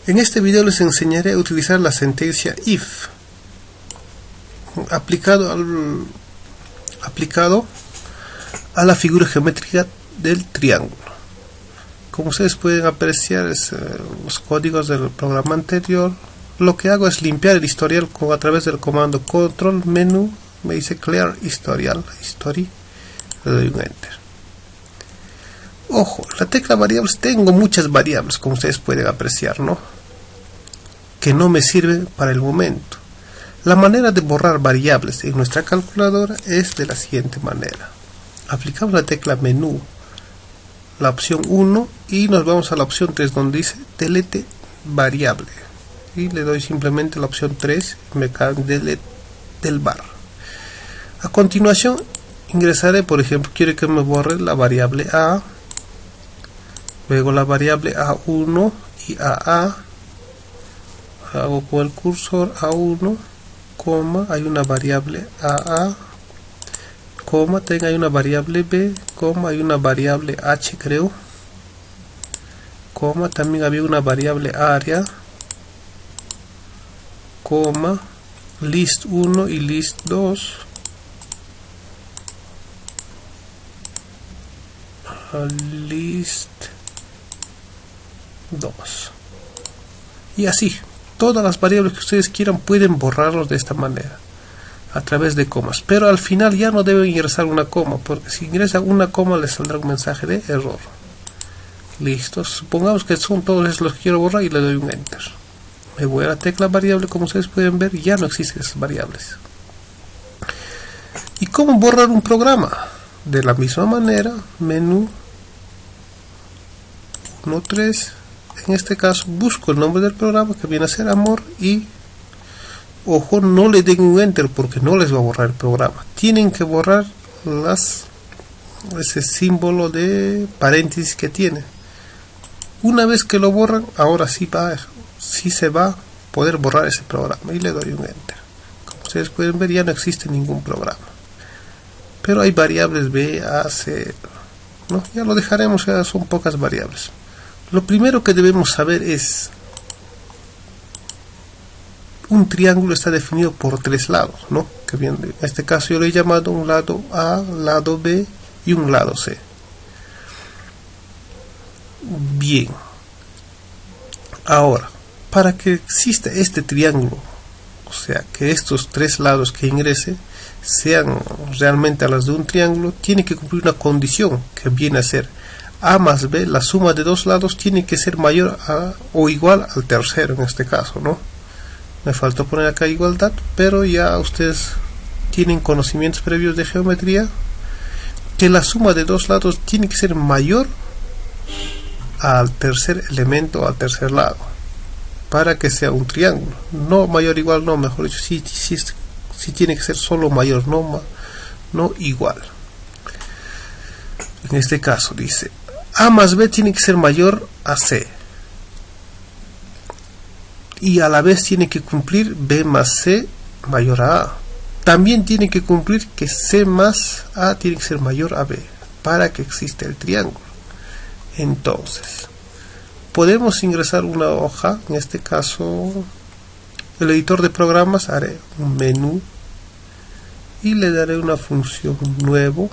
En este video les enseñaré a utilizar la sentencia if aplicado a la figura geométrica del triángulo. Como ustedes pueden apreciar los códigos del programa anterior, lo que hago es limpiar el historial a través del comando control menú, me dice clear historial, history, le doy un enter. Ojo, la tecla variables, tengo muchas variables, como ustedes pueden apreciar, ¿no? Que no me sirven para el momento. La manera de borrar variables en nuestra calculadora es de la siguiente manera. Aplicamos la tecla menú, la opción 1 y nos vamos a la opción 3 donde dice delete variable. Y le doy simplemente la opción 3 y me cae delete del bar. A continuación ingresaré, por ejemplo, quiero que me borre la variable A, luego la variable A1 y AA. Hago con el cursor A1, coma, hay una variable AA, coma, hay una variable B, coma, hay una variable H creo, coma, también había una variable área, coma, list 1 y list 2, list 2, y así. Todas las variables que ustedes quieran pueden borrarlos de esta manera, a través de comas, pero al final ya no deben ingresar una coma, porque si ingresan una coma les saldrá un mensaje de error. Listo, supongamos que son todos esos los que quiero borrar y le doy un enter. Me voy a la tecla variable, como ustedes pueden ver, ya no existen esas variables. ¿Y cómo borrar un programa? De la misma manera, menú 1.3. En este caso busco el nombre del programa, que viene a ser amor, y ojo, no le den un enter porque no les va a borrar el programa. Tienen que borrar ese símbolo de paréntesis que tiene. Una vez que lo borran, ahora sí se va a poder borrar ese programa, y le doy un enter. Como ustedes pueden ver, ya no existe ningún programa, pero hay variables B, A, C, ¿no? Ya lo dejaremos, ya son pocas variables. Lo primero que debemos saber es, un triángulo está definido por tres lados, ¿no? Que bien, en este caso yo lo he llamado un lado A, lado B y un lado C. Bien. Ahora, para que exista este triángulo, o sea, que estos tres lados que ingrese sean realmente a las de un triángulo, tiene que cumplir una condición que viene a ser A más B, la suma de dos lados tiene que ser mayor a o igual al tercero en este caso, ¿no? Me faltó poner acá igualdad, pero ya ustedes tienen conocimientos previos de geometría, que la suma de dos lados tiene que ser mayor al tercer elemento, al tercer lado, para que sea un triángulo. No mayor igual, no, mejor dicho, sí tiene que ser solo mayor, no igual. En este caso dice A más B tiene que ser mayor a C, y a la vez tiene que cumplir B más C mayor a A. También tiene que cumplir que C más A tiene que ser mayor a B para que exista el triángulo. Entonces podemos ingresar una hoja, en este caso el editor de programas, haré un menú y le daré una función nuevo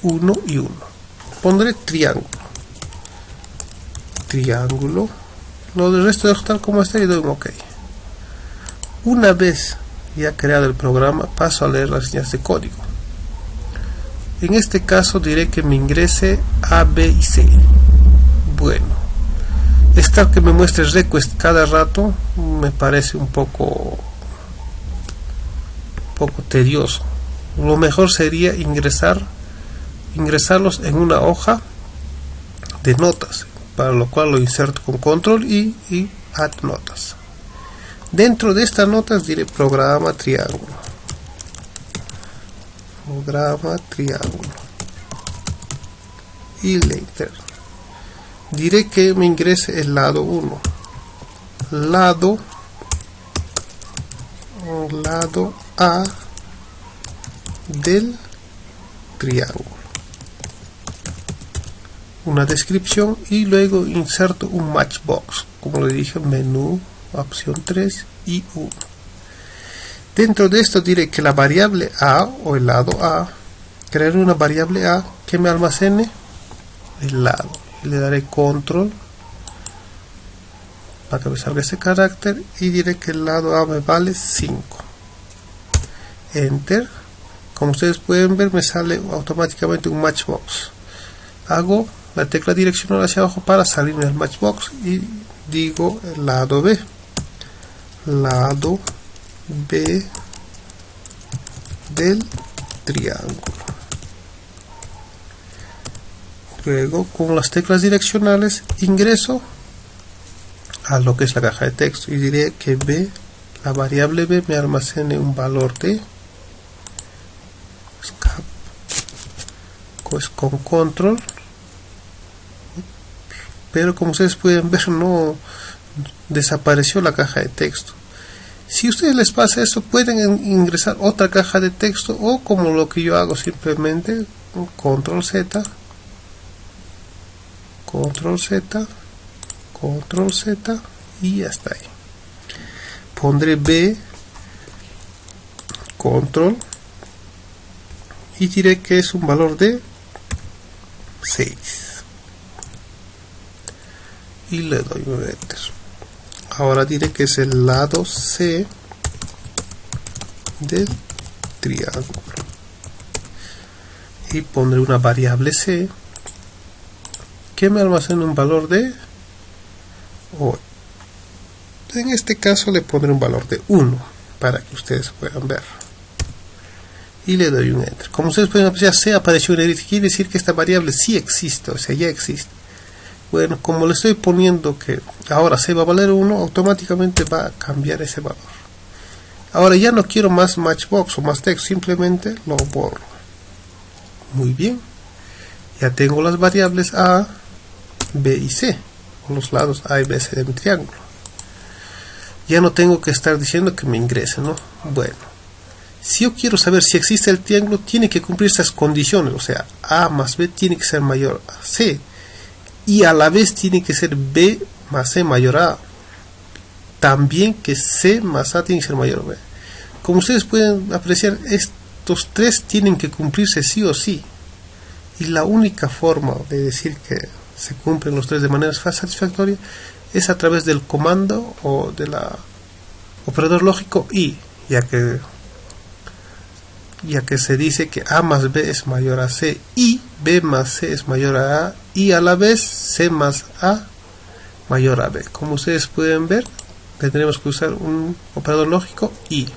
1 y 1. Pondré triángulo, lo del resto de tal como está y doy un OK. Una vez ya creado el programa, paso a leer las líneas de código. En este caso diré que me ingrese A, B y C. Bueno, estar que me muestre request cada rato me parece un poco tedioso. Lo mejor sería ingresarlos en una hoja de notas, para lo cual lo inserto con control y add notas. Dentro de estas notas diré programa triángulo, y later diré que me ingrese el lado 1, lado A del triángulo. una descripción y luego inserto un matchbox, como le dije, menú, opción 3 y 1. Dentro de esto diré que la variable A o el lado A, crear una variable A que me almacene el lado, y le daré control para que me salga ese carácter y diré que el lado A me vale 5. Enter. Como ustedes pueden ver, me sale automáticamente un matchbox. Hago la tecla direccional hacia abajo para salirme del matchbox y digo el lado B. Lado B del triángulo. Luego, con las teclas direccionales, ingreso a lo que es la caja de texto y diré que B, la variable B, me almacene un valor de pues con control, pero como ustedes pueden ver, no desapareció la caja de texto. Si a ustedes les pasa eso, pueden ingresar otra caja de texto, o como lo que yo hago, simplemente control Z, control Z, control Z y ya está ahí. Pondré B, control, y diré que es un valor de 6 y le doy un enter. Ahora diré que es el lado C del triángulo y pondré una variable C que me almacena un valor de 8. En este caso le pondré un valor de 1 para que ustedes puedan ver y le doy un enter. Como ustedes pueden apreciar, C apareció en edit, quiere decir que esta variable sí existe, o sea, ya existe. Bueno, como le estoy poniendo que ahora C va a valer 1, automáticamente va a cambiar ese valor. Ahora ya no quiero más matchbox o más texto, simplemente lo borro. Muy bien, ya tengo las variables A, B y C, o los lados A y B, C de mi triángulo. Ya no tengo que estar diciendo que me ingrese, ¿no? Bueno, si yo quiero saber si existe el triángulo, tiene que cumplir estas condiciones, o sea, A más B tiene que ser mayor a C, y a la vez tiene que ser B más C mayor a. También que C más A tiene que ser mayor a B. Como ustedes pueden apreciar, estos tres tienen que cumplirse sí o sí. Y la única forma de decir que se cumplen los tres de manera satisfactoria es a través del comando o del operador lógico y, ya que se dice que A más B es mayor a C y B más C es mayor a A y a la vez C más A mayor a B. Como ustedes pueden ver, tendremos que usar un operador lógico y.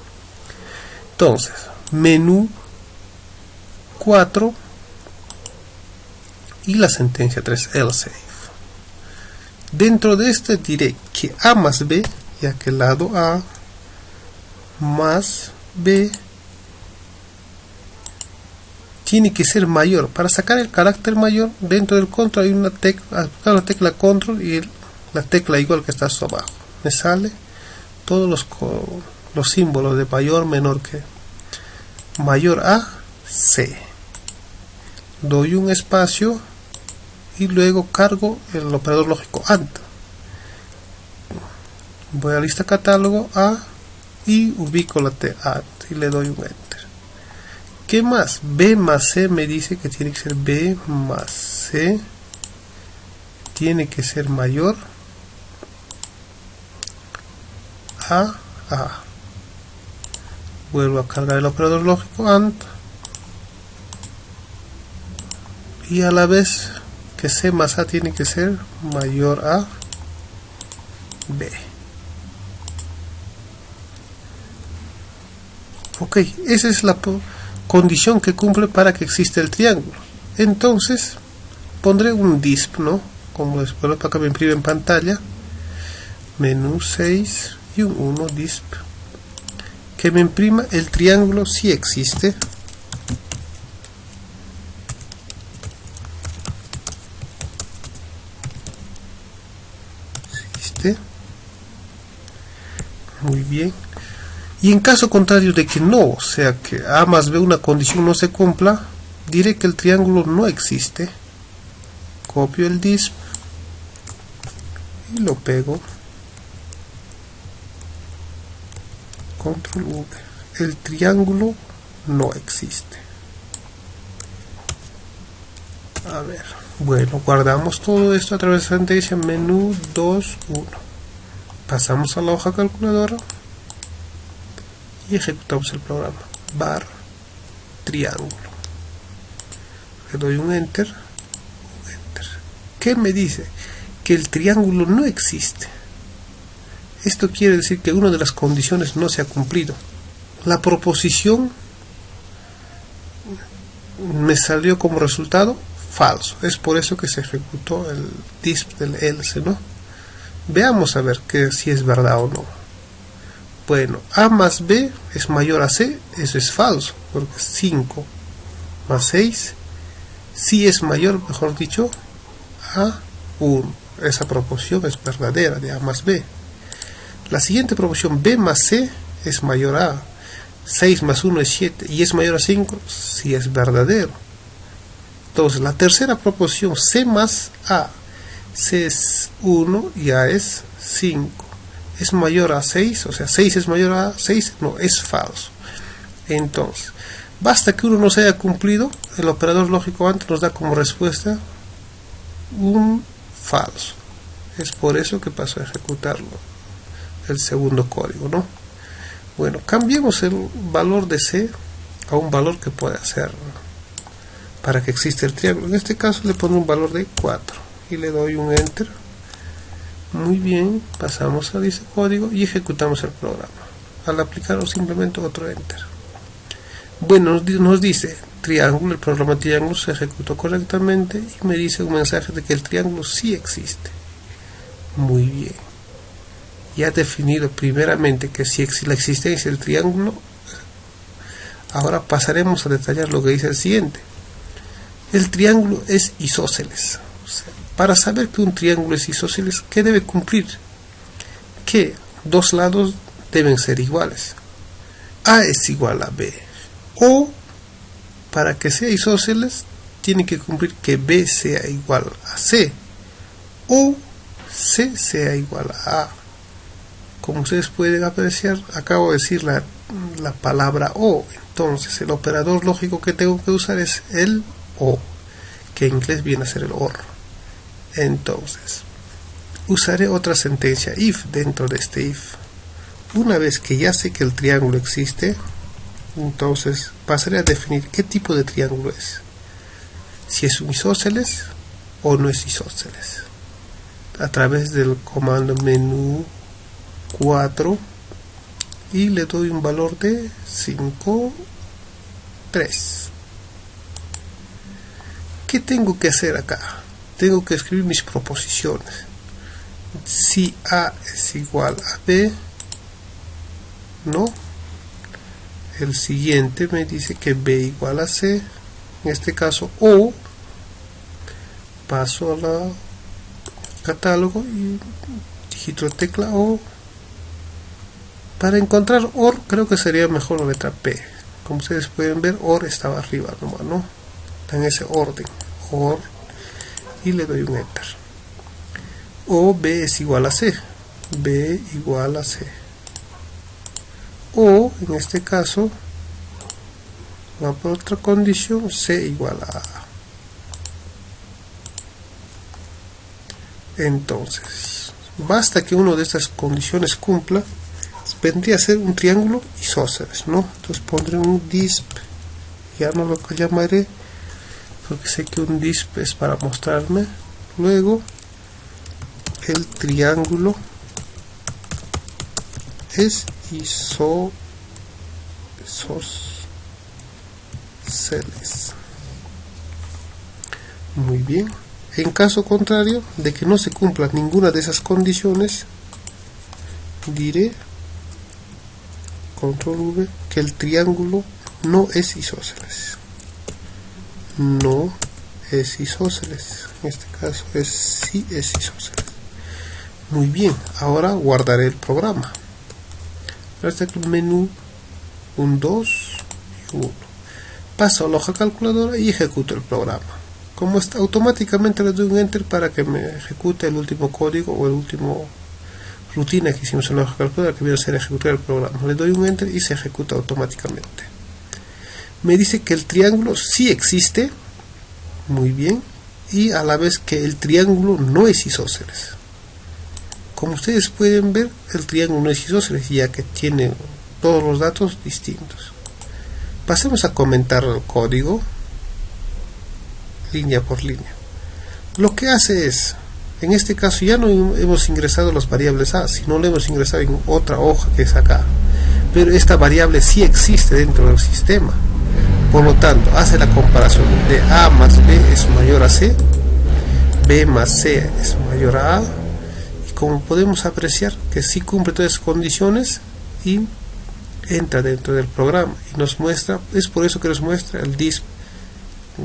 Entonces, menú 4 y la sentencia 3, else. Dentro de este diré que A más B, ya que el lado A más B tiene que ser mayor. Para sacar el carácter mayor, dentro del control hay una tecla, la tecla control y la tecla igual que está abajo. Me sale todos los símbolos de mayor, menor que. Mayor a C. Doy un espacio y luego cargo el operador lógico AND. Voy a lista catálogo A y ubico la T AND y le doy un enter. ¿Qué más? B más C me dice que tiene que ser B más C, tiene que ser mayor a A. Vuelvo a cargar el operador lógico AND y a la vez que C más A tiene que ser mayor a B. Ok, esa es la condición que cumple para que exista el triángulo. Entonces pondré un disp, ¿no? Como después para que me imprime en pantalla, menú 6 y un 1 disp, que me imprima el triángulo si existe. Muy bien. Y en caso contrario de que no, o sea que A más B una condición no se cumpla, diré que el triángulo no existe. copio el disp y lo pego, control V. El triángulo no existe. A ver, bueno, guardamos todo esto a través de la sentencia menú 2.1. Pasamos a la hoja calculadora y ejecutamos el programa. Bar triángulo. Le doy un enter. ¿Qué me dice? Que el triángulo no existe. Esto quiere decir que una de las condiciones no se ha cumplido. La proposición me salió como resultado falso. Es por eso que se ejecutó el disp del else, ¿no? Veamos a ver que si es verdad o no. Bueno, A más B es mayor a C. Eso es falso, porque 5 más 6 sí es mayor, mejor dicho, a 1. Esa proporción es verdadera de A más B. La siguiente proporción, B más C, es mayor a 6 más 1 es 7 y es mayor a 5, si es verdadero. Entonces la tercera proporción, C más A, C es 1 y A es 5, es mayor a 6, o sea 6 es mayor a 6, no, es falso. Entonces basta que uno no se haya cumplido, el operador lógico antes nos da como respuesta un falso. Es por eso que pasó a ejecutarlo el segundo código, ¿no? Bueno, cambiemos el valor de C a un valor que pueda ser para que exista el triángulo. En este caso le pongo un valor de 4 y le doy un enter. Muy bien, pasamos a ese código y ejecutamos el programa. Al aplicarlo simplemente otro enter. Bueno, nos dice triángulo, el programa triángulo se ejecutó correctamente y me dice un mensaje de que el triángulo sí existe. Muy bien. Ya definido primeramente que si la existencia del triángulo, ahora pasaremos a detallar lo que dice el siguiente. El triángulo es isósceles. O sea, para saber que un triángulo es isósceles, ¿qué debe cumplir? Que dos lados deben ser iguales. A es igual a B. O, para que sea isósceles, tiene que cumplir que B sea igual a C. O C sea igual a A. Como ustedes pueden apreciar, acabo de decir la palabra O. Entonces el operador lógico que tengo que usar es el O, que en inglés viene a ser el OR. Entonces usaré otra sentencia if dentro de este if. Una vez que ya sé que el triángulo existe, entonces pasaré a definir qué tipo de triángulo es. Si es un isósceles o no es isósceles. A través del comando menú 4 y le doy un valor de 5, 3. ¿Qué tengo que hacer acá? Tengo que escribir mis proposiciones. Si A es igual a B, no. El siguiente me dice que B igual a C. En este caso O. Paso a la catálogo y digito tecla O. Para encontrar OR creo que sería mejor la letra P. Como ustedes pueden ver, OR estaba arriba nomás, ¿no? En ese orden. OR. Y le doy un enter. O B es igual a C. B igual a C. O en este caso va por otra condición, C igual a A. Entonces basta que una de estas condiciones cumpla, vendría a ser un triángulo isósceles, ¿no? Entonces pondré un disp, ya no lo llamaré porque sé que un disp es para mostrarme. Luego el triángulo es isósceles. Muy bien. En caso contrario de que no se cumpla ninguna de esas condiciones, diré control V que el triángulo no es isósceles. No es isósceles. En este caso sí es isósceles. Muy bien, ahora guardaré el programa. Hasta el menú, un 2 y 1. Paso a la hoja calculadora y ejecuto el programa. Como está, automáticamente le doy un enter para que me ejecute el último código o el último rutina que hicimos en la hoja calculadora, que viene a ser ejecutar el programa. Le doy un enter y se ejecuta automáticamente. Me dice que el triángulo sí existe, muy bien, y a la vez que el triángulo no es isósceles. Como ustedes pueden ver, el triángulo no es isósceles, ya que tiene todos los datos distintos. Pasemos a comentar el código línea por línea. Lo que hace es, en este caso ya no hemos ingresado las variables A, sino lo hemos ingresado en otra hoja que es acá, pero esta variable sí existe dentro del sistema. Por lo tanto, hace la comparación de A más B es mayor a C, B más C es mayor a A, y como podemos apreciar que sí cumple todas las condiciones y entra dentro del programa y nos muestra, es por eso que nos muestra el disp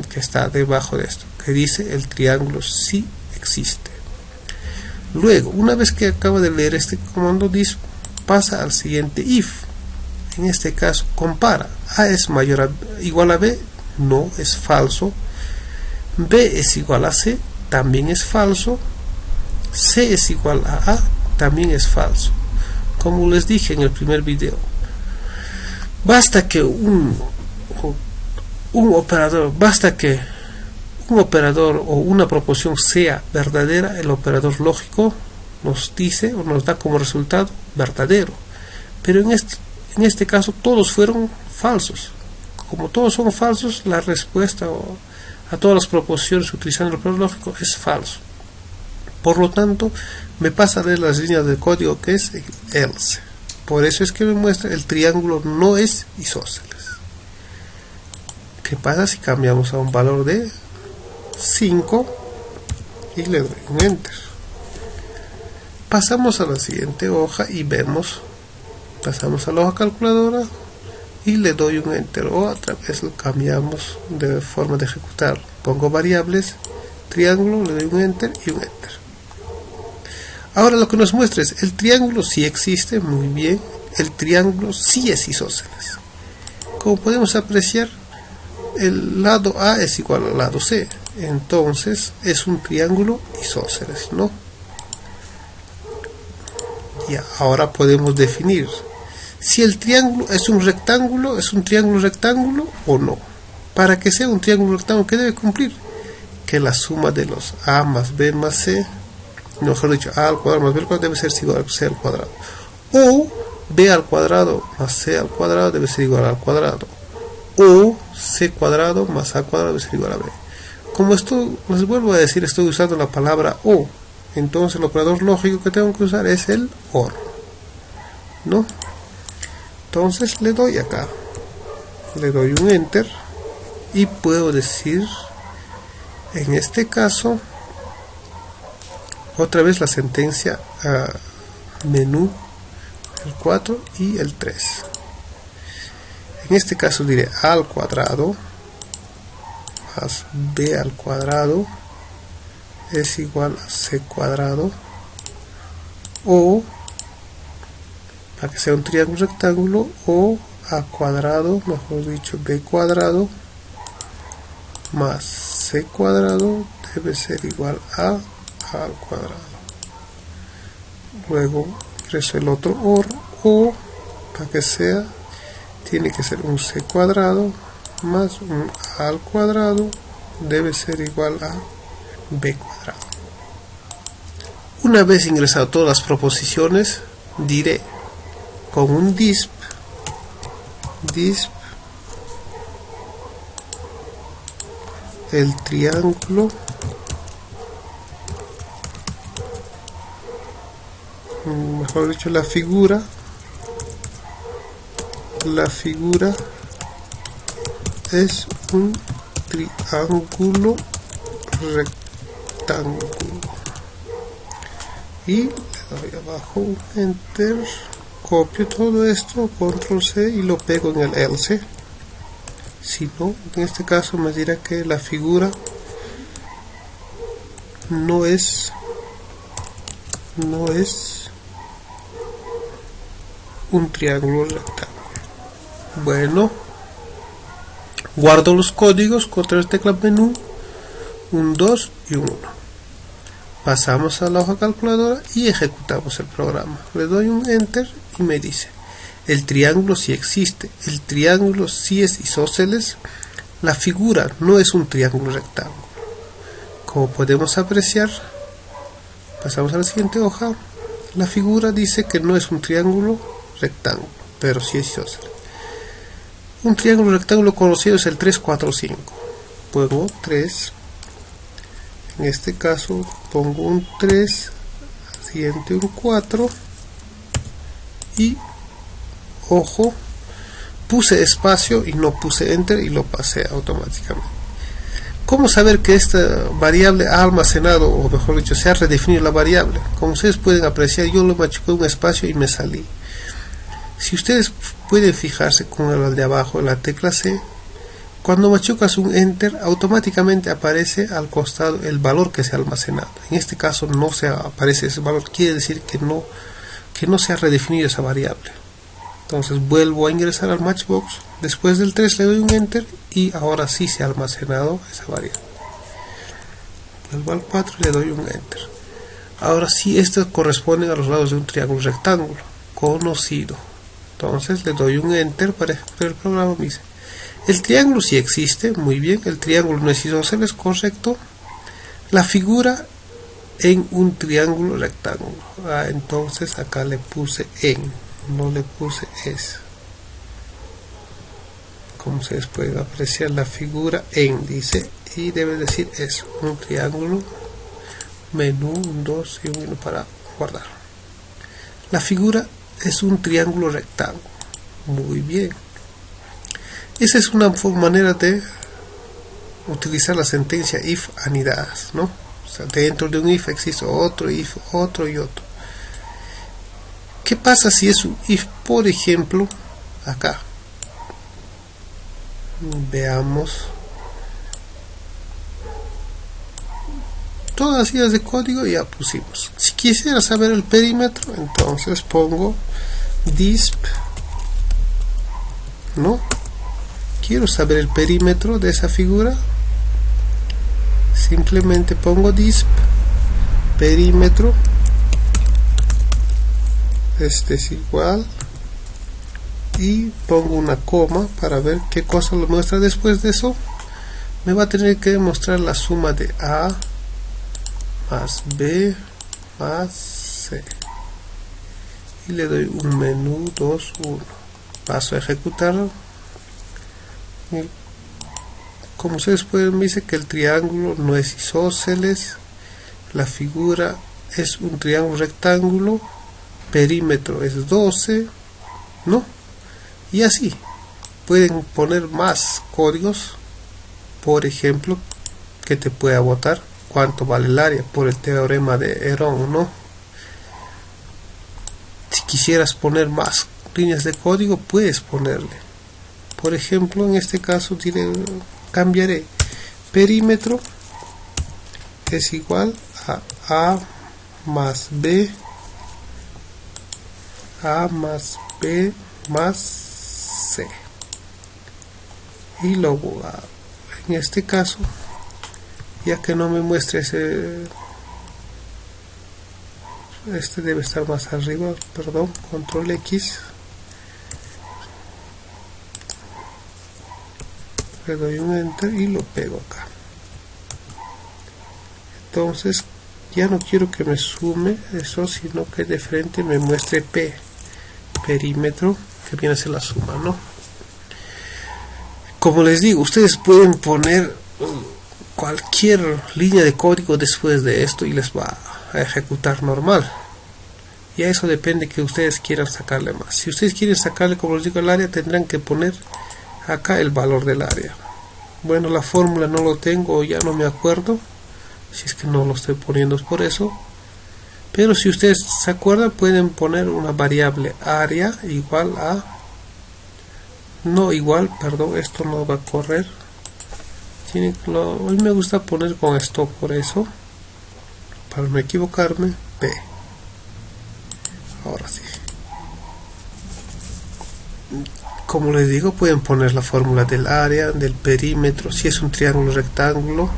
que está debajo de esto, que dice el triángulo sí existe. Luego, una vez que acaba de leer este comando disp, pasa al siguiente if. En este caso compara, A es mayor a igual a B, no, es falso. B es igual a C, también es falso. C es igual a A, también es falso. Como les dije en el primer video, basta que un operador o una proporción sea verdadera, el operador lógico nos dice o nos da como resultado verdadero. Pero en este caso todos fueron falsos. Como todos son falsos, la respuesta a todas las proporciones utilizando el operador lógico es falso. Por lo tanto, me pasa a leer las líneas del código que es else. Por eso es que me muestra el triángulo no es isósceles. ¿Qué pasa si cambiamos a un valor de 5 y le doy un enter? Pasamos a la siguiente hoja y vemos, pasamos a la hoja calculadora y le doy un enter, o otra vez lo cambiamos de forma de ejecutar. Pongo variables, triángulo, le doy un enter y un enter. Ahora lo que nos muestra es el triángulo sí existe, muy bien, el triángulo sí es isósceles. Como podemos apreciar, el lado A es igual al lado C, entonces es un triángulo isósceles, ¿no? Y ahora podemos definir si el triángulo es un triángulo rectángulo o no. Para que sea un triángulo rectángulo, ¿qué debe cumplir? Que la suma de los A más B más C, mejor dicho, A al cuadrado más B al cuadrado debe ser igual a C al cuadrado, o B al cuadrado más C al cuadrado debe ser igual al cuadrado, o C cuadrado más A cuadrado debe ser igual a B. Como esto, les vuelvo a decir, estoy usando la palabra o, entonces el operador lógico que tengo que usar es el OR, ¿no? Entonces le doy acá, le doy un enter y puedo decir, en este caso, otra vez la sentencia menú, el 4 y el 3. En este caso diré A al cuadrado más B al cuadrado es igual a C cuadrado, o para que sea un triángulo rectángulo, o A cuadrado, mejor dicho B cuadrado más C cuadrado debe ser igual a al cuadrado. Luego ingreso el otro OR, o para que sea, tiene que ser un C cuadrado más un A al cuadrado debe ser igual a B cuadrado. Una vez ingresado todas las proposiciones, diré con un disp el triángulo mejor dicho la figura es un triángulo rectángulo, y le doy abajo un enter, copio todo esto, control C y lo pego en el else. Si no, en este caso me dirá que la figura no es un triángulo rectángulo. Bueno, guardo los códigos, contra el tecla menú, un 2 y un 1. Pasamos a la hoja calculadora y ejecutamos el programa. Le doy un enter y me dice: el triángulo sí existe, el triángulo sí es isósceles, la figura no es un triángulo rectángulo. Como podemos apreciar, pasamos a la siguiente hoja. La figura dice que no es un triángulo rectángulo, pero sí es isósceles. Un triángulo rectángulo conocido es el 3, 4, 5. Pongo 3. En este caso pongo un 3, siguiente un 4 y ojo, puse espacio y no puse enter y lo pasé automáticamente. ¿Cómo saber que esta variable ha almacenado, o mejor dicho, se ha redefinido la variable? Como ustedes pueden apreciar, yo lo machuqué un espacio y me salí. Si ustedes pueden fijarse con el de abajo, en la tecla C, cuando machucas un enter, automáticamente aparece al costado el valor que se ha almacenado. En este caso no se aparece ese valor, quiere decir que no se ha redefinido esa variable. Entonces vuelvo a ingresar al Matchbox, después del 3 le doy un enter y ahora sí se ha almacenado esa variable. Vuelvo al 4 y le doy un enter. Ahora sí, estos corresponden a los lados de un triángulo rectángulo conocido. Entonces le doy un enter para ejecutar el programa. Me dice: el triángulo sí existe, muy bien, el triángulo no es isósceles, correcto. La figura en un triángulo rectángulo. Entonces acá le puse en, no le puse es. Como ustedes pueden apreciar, la figura en dice y debe decir es un triángulo, menú, un 2 y un 1 para guardar. La figura es un triángulo rectángulo. Muy bien. Esa es una manera de utilizar la sentencia if anidadas, ¿no? O sea, dentro de un if existe otro if, otro y otro. ¿Qué pasa si es un if, por ejemplo, acá? Veamos. Todas las líneas de código ya pusimos. Si quisiera saber el perímetro, entonces pongo disp, ¿no? Quiero saber el perímetro de esa figura, simplemente pongo disp perímetro, este es igual, y pongo una coma para ver qué cosa lo muestra. Después de eso me va a tener que mostrar la suma de A más B más C, y le doy un menú 2, 1, paso a ejecutarlo. Como ustedes pueden ver, dice que el triángulo no es isósceles, la figura es un triángulo rectángulo, perímetro es 12, ¿no? Y así pueden poner más códigos, por ejemplo, que te pueda botar cuánto vale el área por el teorema de Heron, ¿no? Si quisieras poner más líneas de código, puedes ponerle. Por ejemplo, en este caso cambiaré perímetro es igual a A más B, A más B más C, y luego en este caso, ya que no me muestre este debe estar más arriba, perdón, control X, le doy un enter y lo pego acá. Entonces ya no quiero que me sume eso, sino que de frente me muestre perímetro, que viene a ser la suma, ¿no? Como les digo, ustedes pueden poner cualquier línea de código después de esto y les va a ejecutar normal. Y a eso depende que ustedes quieran sacarle más. Si ustedes quieren sacarle, como les digo, el área, tendrán que poner acá el valor del área. Bueno, la fórmula no lo tengo, o ya no me acuerdo, si es que no lo estoy poniendo es por eso. Pero si ustedes se acuerdan, pueden poner una variable área igual a, no igual, perdón, esto no va a correr. A mí me gusta poner con esto, por eso, para no equivocarme, P. Ahora sí. Como les digo, pueden poner la fórmula del área, del perímetro, si es un triángulo rectángulo,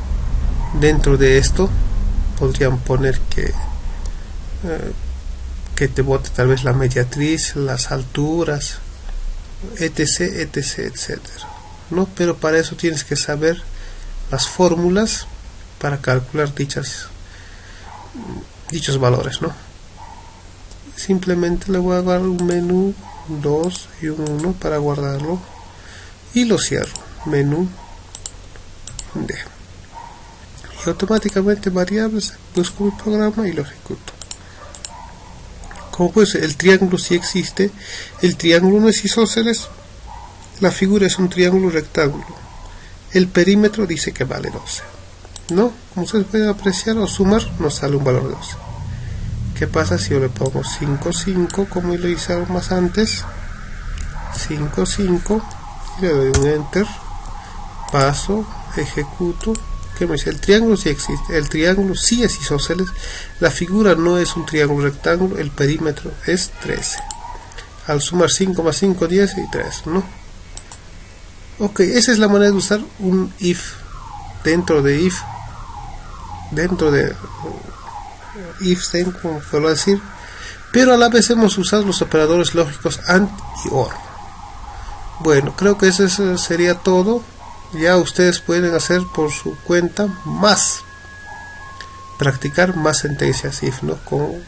Dentro de esto podrían poner que te bote tal vez la mediatriz, las alturas, etc, etc, etcétera, ¿no? Pero para eso tienes que saber las fórmulas para calcular dichos valores, ¿no? Simplemente le voy a dar un menú 2 y un 1 para guardarlo y lo cierro. Menú D. Y automáticamente variables, busco mi programa y lo ejecuto. Como pues el triángulo sí existe, el triángulo no es isósceles, la figura es un triángulo rectángulo, el perímetro dice que vale 12, ¿no? Como ustedes pueden apreciar o sumar, nos sale un valor de 12. ¿Qué pasa si yo le pongo 5, 5, como lo hice más antes? 5, 5, y le doy un enter, paso, ejecuto. ¿Qué me dice? El triángulo sí existe, el triángulo sí es isósceles, la figura no es un triángulo rectángulo, el perímetro es 13. Al sumar 5 más 5, 10 y 3, ¿no? Ok, esa es la manera de usar un if. Dentro de if then, como puedo decir, pero a la vez hemos usado los operadores lógicos AND y OR. Bueno, creo que eso sería todo. Ya ustedes pueden hacer por su cuenta practicar más sentencias if, ¿no? Con